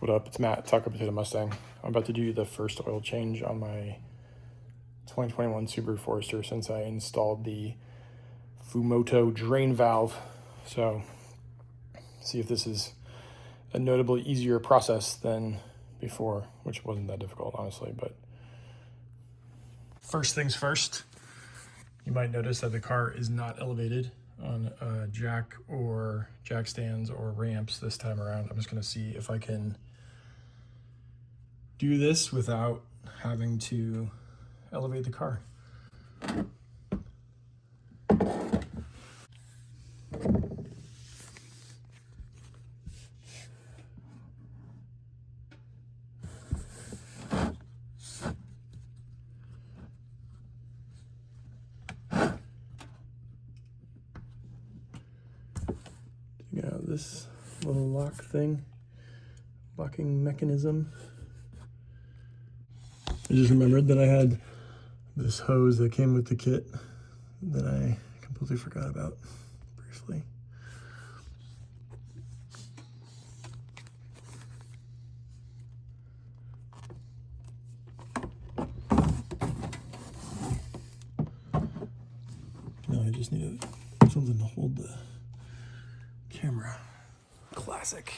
What up? It's Matt, Taco Potato Mustang. I'm about to do the first oil change on my 2021 Subaru Forester since I installed the Fumoto drain valve. So, see if this is a notably easier process than before, which wasn't that difficult, honestly. But first things first, you might notice that the car is not elevated on jack stands or ramps this time around. I'm just going to see if I can do this without having to elevate the car. Taking out this little locking mechanism. I just remembered that I had this hose that came with the kit that I completely forgot about briefly. Now I just need something to hold the camera. Classic.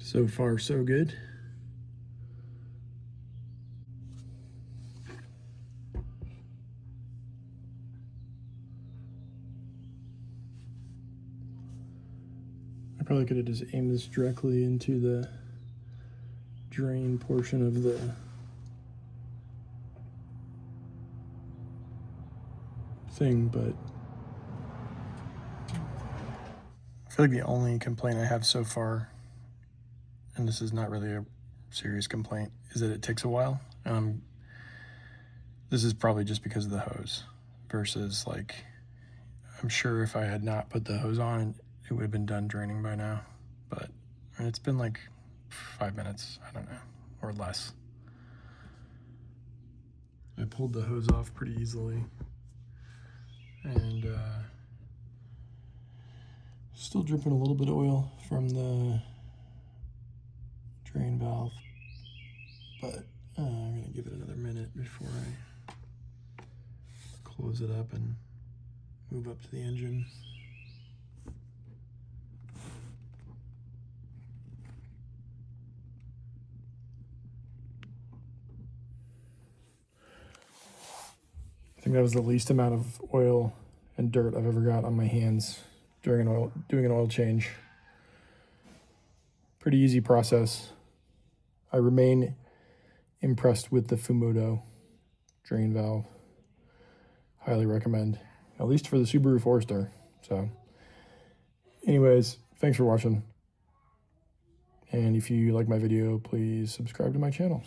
So far, so good. I probably could have just aimed this directly into the drain portion of the thing, but I feel like the only complaint I have so far, and this is not really a serious complaint, is that it takes a while. This is probably just because of the hose versus, like, I'm sure if I had not put the hose on, it would have been done draining by now. But it's been like 5 minutes, I don't know, or less. I pulled the hose off pretty easily, and still dripping a little bit of oil from the drain valve, but I'm gonna give it another minute before I close it up and move up to the engine. I think that was the least amount of oil and dirt I've ever got on my hands during doing an oil change. Pretty easy process. I remain impressed with the Fumoto drain valve. Highly recommend, at least for the Subaru Forester. So anyways, thanks for watching. And if you like my video, please subscribe to my channel.